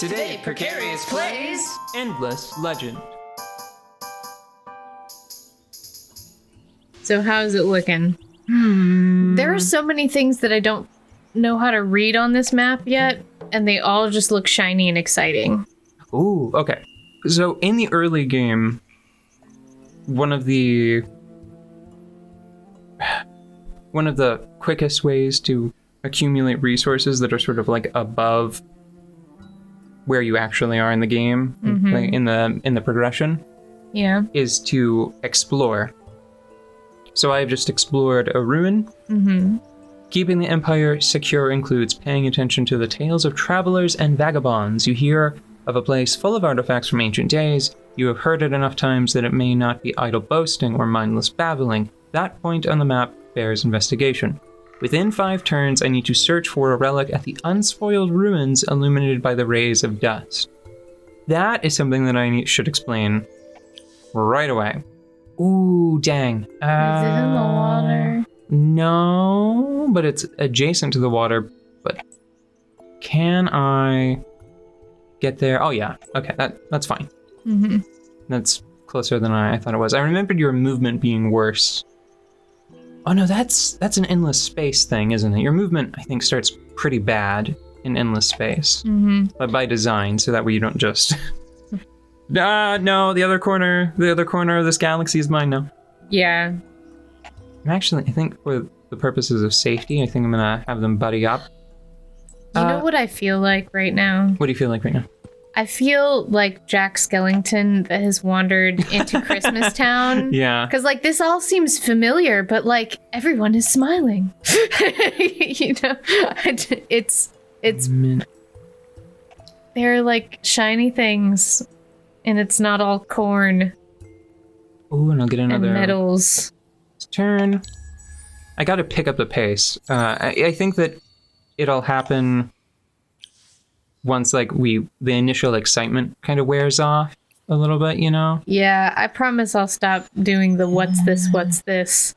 Today, Precarious plays Endless Legend. So how's it looking? There are so many things that I don't know how to read on this map yet, and they all just look shiny and exciting. Ooh, okay. So in the early game, one of the quickest ways to accumulate resources that are sort of like above where you actually are in the game, like in the progression, is to explore. So I've just explored a ruin. Keeping the empire secure includes paying attention to the tales of travelers and vagabonds. You hear of a place full of artifacts from ancient days. You have heard it enough times that it may not be idle boasting or mindless babbling. That point on the map bears investigation. Within 5 turns, I need to search for a relic at the unspoiled ruins illuminated by the rays of dust. That is something that I should explain right away. Ooh, dang. Is it in the water? No, but it's adjacent to the water. But can I get there? Oh, yeah. Okay, that's fine. That's closer than I thought it was. I remembered your movement being worse. Oh, no, that's an endless space thing, isn't it? Your movement, I think, starts pretty bad in endless space. But by design, so that way you don't just... no, the other corner of this galaxy is mine now. Yeah. Actually, I think for the purposes of safety, I think I'm gonna have them buddy up. You know what I feel like right now? What do you feel like right now? I feel like Jack Skellington that has wandered into Christmas Town. Yeah. Because, like, this all seems familiar, but, like, everyone is smiling. You know? It's... They're, like, shiny things, and it's not all corn. Ooh, and I'll get another... And metals. Turn. I gotta pick up the pace. I think that it'll happen once, like, the initial excitement kind of wears off a little bit, you know? Yeah, I promise I'll stop doing the what's this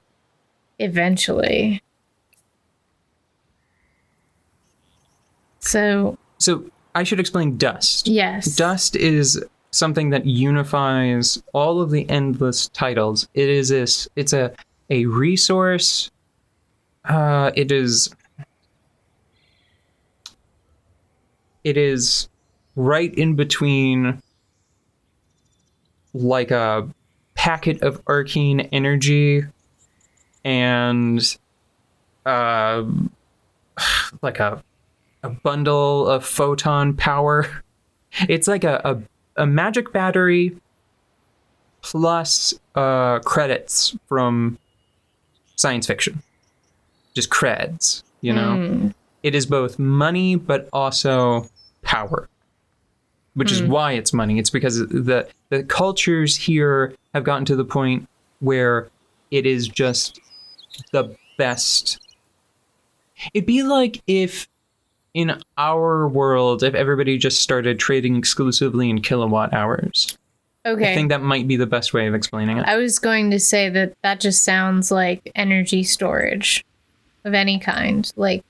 eventually. So I should explain dust. Yes. Dust is something that unifies all of the endless titles. It's a resource. It is right in between, like, a packet of arcane energy and like a bundle of photon power. It's like a magic battery plus credits from science fiction. Just creds, you know? It is both money, but also power. Which is why it's money. It's because the cultures here have gotten to the point where it is just the best. It'd be like if in our world, if everybody just started trading exclusively in kilowatt hours. Okay. I think that might be the best way of explaining it. I was going to say that just sounds like energy storage of any kind. Like,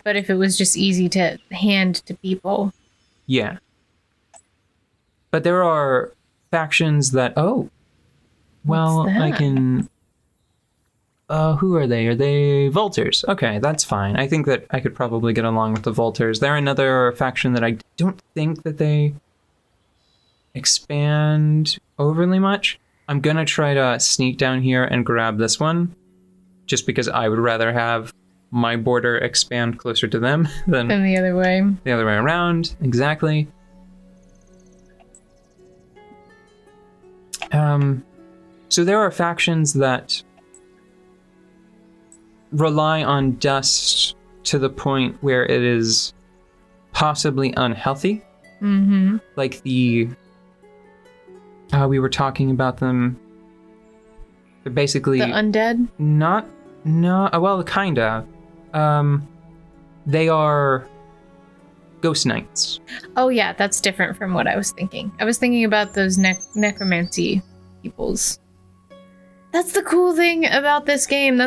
but if it was just easy to hand to people. Yeah. But there are factions that, I can... who are they? Are they Volters? Okay, that's fine. I think that I could probably get along with the Volters. They're another faction that I don't think that they expand overly much. I'm gonna try to sneak down here and grab this one, just because I would rather have my border expand closer to them than the other way. The other way around, exactly. So there are factions that rely on dust to the point where it is possibly unhealthy. Like we were talking about them. They're basically... The undead? Well, kinda. They are ghost knights. Oh yeah, that's different from what I was thinking. I was thinking about those necromancy peoples. That's the cool thing about this game.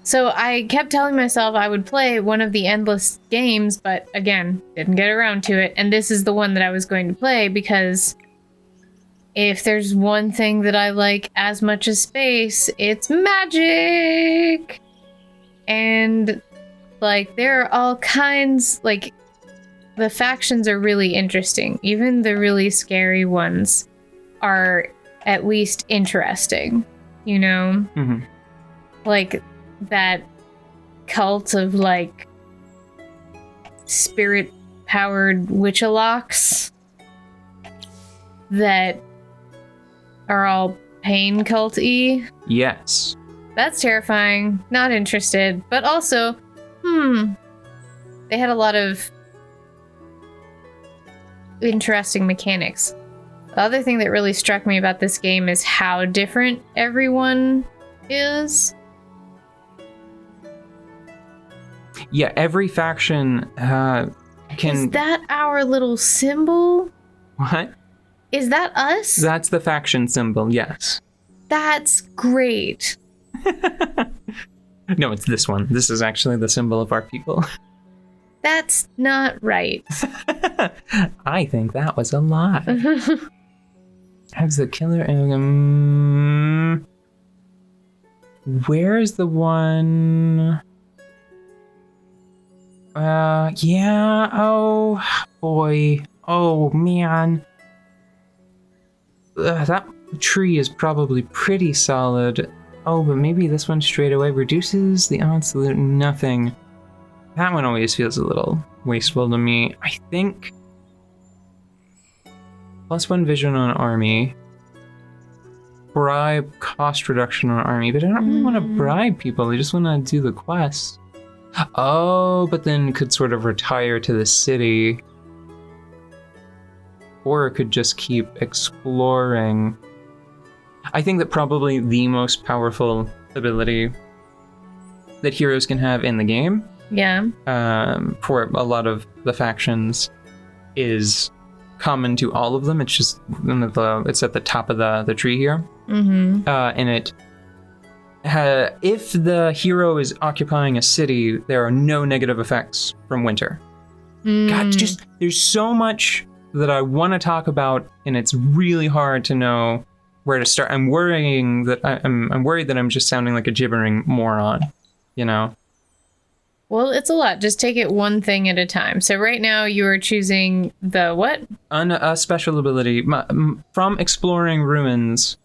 So I kept telling myself I would play one of the endless games, but again, didn't get around to it. And this is the one that I was going to play because if there's one thing that I like as much as space, it's magic. And like there are all kinds, like the factions are really interesting. Even the really scary ones are at least interesting, you know? Mm-hmm. Like that cult of like spirit powered witchalocks that are all pain cult-y. Yes. That's terrifying. Not interested. But also, they had a lot of interesting mechanics. The other thing that really struck me about this game is how different everyone is. Yeah, every faction can... Is that our little symbol? What? Is that us? That's the faction symbol, yes. That's great. No, it's this one. This is actually the symbol of our people. That's not right. I think that was a lie. Has the killer... where's the one... yeah, oh boy. Oh, man. That tree is probably pretty solid. Oh, but maybe this one straight away reduces the odds to nothing. That one always feels a little wasteful to me. I think... +1 vision on army. Bribe cost reduction on army, but I don't really want to bribe people. I just want to do the quest. Oh, but then could sort of retire to the city. Or it could just keep exploring. I think that probably the most powerful ability that heroes can have in the game, Yeah. for a lot of the factions, is common to all of them. It's just it's at the top of the tree here, Mm-hmm. and it. If the hero is occupying a city, there are no negative effects from winter. God, there's so much that I want to talk about, and it's really hard to know where to start. I'm worrying that I'm worried that I'm just sounding like a gibbering moron, you know? Well, it's a lot. Just take it one thing at a time. So right now you are choosing the what? A special ability. From exploring ruins,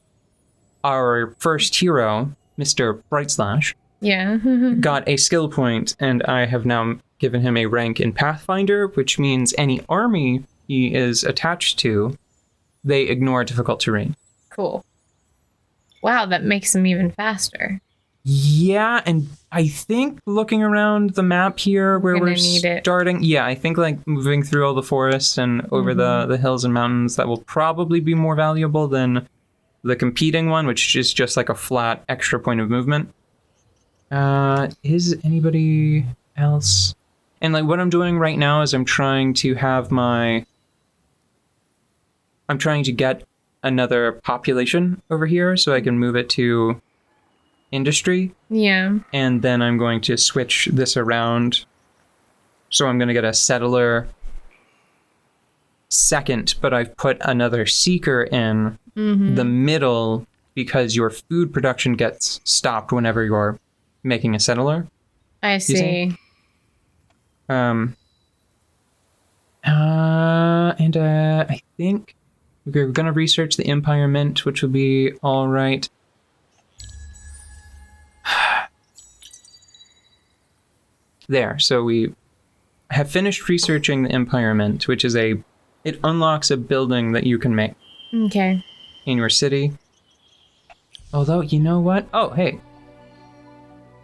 our first hero, Mr. Brightslash, Yeah. got a skill point, and I have now given him a rank in Pathfinder, which means any army he is attached to, they ignore difficult terrain. Cool. Wow, that makes them even faster. Yeah, and I think looking around the map here where we're starting, I think like moving through all the forests and over the hills and mountains, that will probably be more valuable than the competing one, which is just like a flat extra point of movement. Is anybody else? And like what I'm doing right now is I'm trying to get another population over here so I can move it to industry. Yeah. And then I'm going to switch this around. So I'm going to get a settler second, but I've put another seeker in the middle because your food production gets stopped whenever you're making a settler. I see. And I think we're going to research the Empire Mint, which will be all right. There, so we have finished researching the Empire Mint, which is it unlocks a building that you can make. Okay. In your city. Although, you know what? Oh, hey.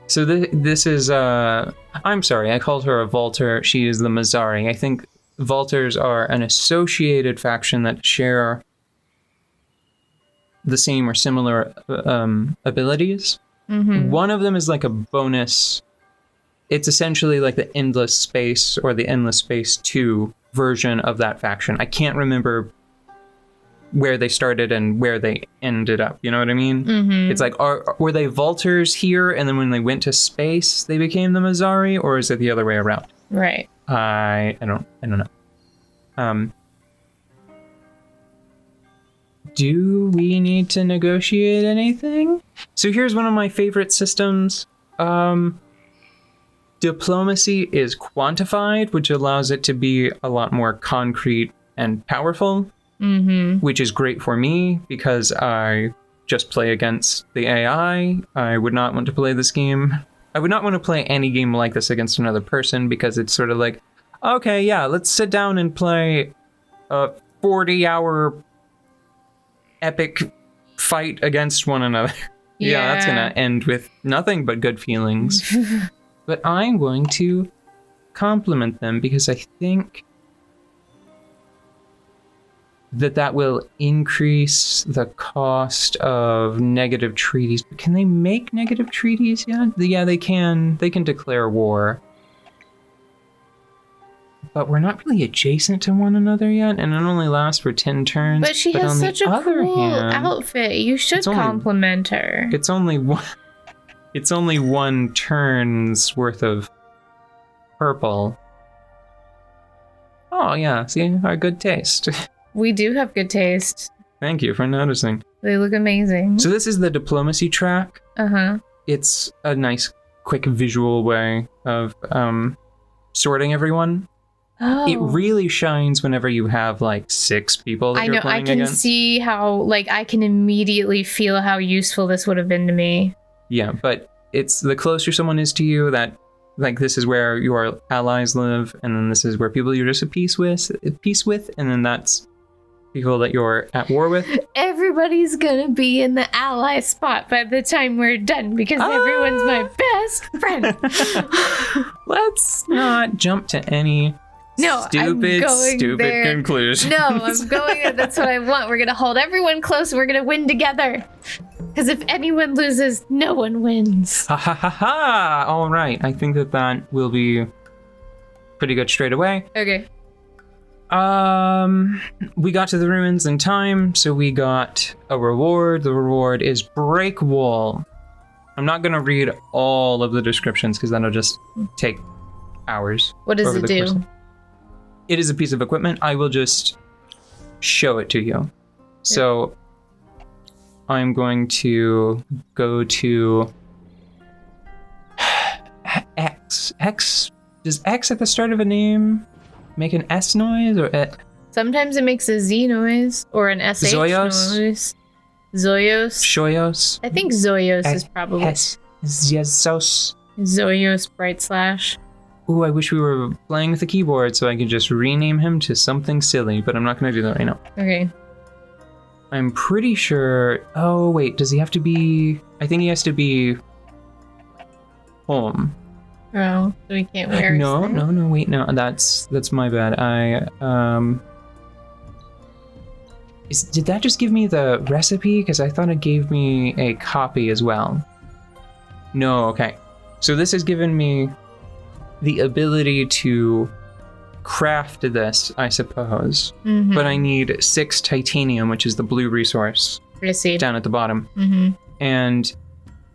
So this is, I'm sorry, I called her a Vaulter. She is the Mazzari. I think Vaulters are an associated faction that share the same or similar abilities. One of them is like a bonus. It's essentially like the Endless Space or the Endless Space 2 version of that faction. I can't remember where they started and where they ended up. You know what I mean? Mm-hmm. It's like, were they Vultures here, and then when they went to space, they became the Mazari, or is it the other way around? Right. I don't know. Do we need to negotiate anything? So here's one of my favorite systems. Diplomacy is quantified, which allows it to be a lot more concrete and powerful, which is great for me because I just play against the AI. I would not want to play this game. I would not want to play any game like this against another person because it's sort of like, okay, yeah, let's sit down and play a 40-hour epic fight against one another. Yeah, that's gonna end with nothing but good feelings. But I'm going to compliment them because I think that will increase the cost of negative treaties. But can they make negative treaties yet? Yeah, they can. They can declare war. But we're not really adjacent to one another yet, and it only lasts for 10 turns. But she has such a cool outfit. You should compliment her. It's only one turn's worth of purple. Oh yeah, see, our good taste. We do have good taste. Thank you for noticing. They look amazing. So this is the diplomacy track. Uh-huh. It's a nice, quick visual way of sorting everyone. Oh. It really shines whenever you have like 6 people that you're playing against. I can see how, like, I can immediately feel how useful this would have been to me. Yeah, but it's the closer someone is to you that, like, this is where your allies live, and then this is where people you're just at peace with, and then that's people that you're at war with. Everybody's gonna be in the ally spot by the time we're done because everyone's my best friend. Let's not jump to any stupid conclusion. No, I'm going there. That's what I want. We're gonna hold everyone close and we're gonna win together. Because if anyone loses, no one wins. Ha ha ha ha! All right, I think that will be pretty good straight away. Okay. We got to the ruins in time, so we got a reward. The reward is Break Wall. I'm not gonna read all of the descriptions because that'll just take hours. What does it do? It is a piece of equipment. I will just show it to you. So I'm going to go to X. Does X at the start of a name make an S noise or Sometimes it makes a Z noise or an SH noise. Zoyos. Shoyos. I think Zoyos is probably. Ziesos. Zoyos Bright Slash. Ooh, I wish we were playing with the keyboard so I could just rename him to something silly, but I'm not going to do that right now. Okay. I'm pretty sure... Oh, wait, does he have to be... I think he has to be... home. Oh, so we can't wear No, wait, no, that's my bad. Did that just give me the recipe? Because I thought it gave me a copy as well. No, okay. So this has given me the ability to craft this, I suppose. Mm-hmm. But I need 6 titanium, which is the blue resource. Received. Down at the bottom. Mm-hmm. And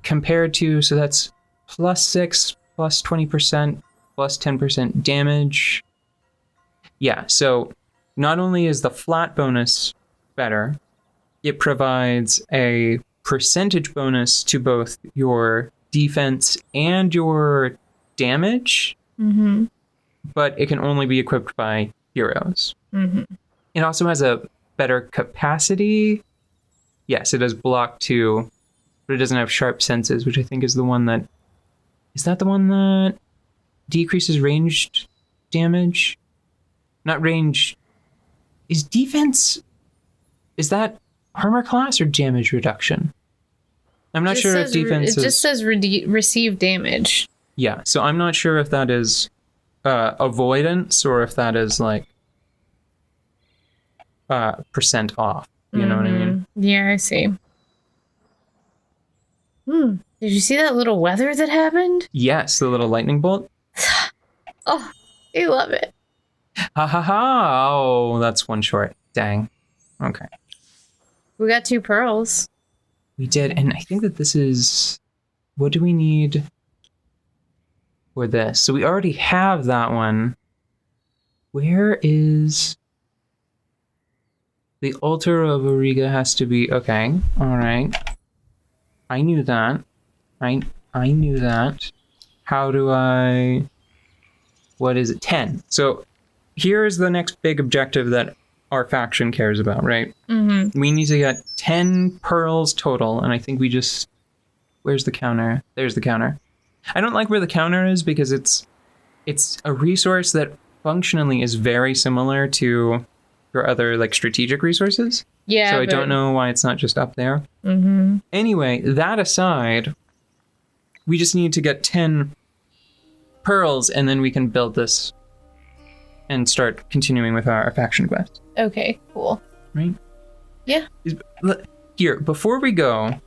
compared to, so that's +6, +20%, +10% damage. Yeah, so not only is the flat bonus better, it provides a percentage bonus to both your defense and your damage, but it can only be equipped by heroes. It also has a better capacity. Yes, it does block 2, but it doesn't have sharp senses, which I think is the one that... Is that the one that decreases ranged damage? Not range... Is defense... Is that armor class or damage reduction? I'm not sure if defense is... It just says receive damage. Yeah, so I'm not sure if that is avoidance or if that is like percent off. You know what I mean? Yeah, I see. Did you see that little weather that happened? Yes, the little lightning bolt. Oh, I love it. Ha ha ha! Oh, that's one short. Dang. Okay. We got 2 pearls. We did, and I think that this is... What do we need for this? So we already have that one. Where is... The altar of Auriga has to be... Okay, alright. I knew that. I knew that. How do I... What is it? 10. So here's the next big objective that our faction cares about, right? Mm-hmm. We need to get 10 pearls total, and I think we just... Where's the counter? There's the counter. I don't like where the counter is because it's a resource that functionally is very similar to your other like strategic resources. Yeah. So I don't know why it's not just up there. Mm-hmm. Anyway, that aside, we just need to get 10 pearls and then we can build this and start continuing with our faction quest. Okay, cool. Right? Yeah. Here, before we go,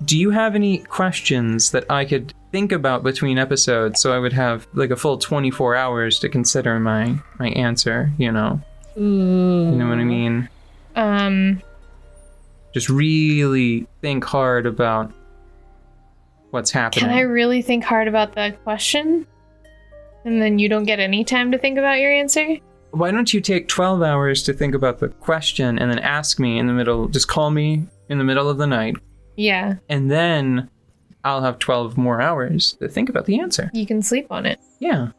do you have any questions that I could think about between episodes so I would have like a full 24 hours to consider my answer, you know? Ooh. You know what I mean? Just really think hard about what's happening. Can I really think hard about the question? And then you don't get any time to think about your answer? Why don't you take 12 hours to think about the question and then ask me in the middle, just call me in the middle of the night. Yeah. And then I'll have 12 more hours to think about the answer. You can sleep on it. Yeah.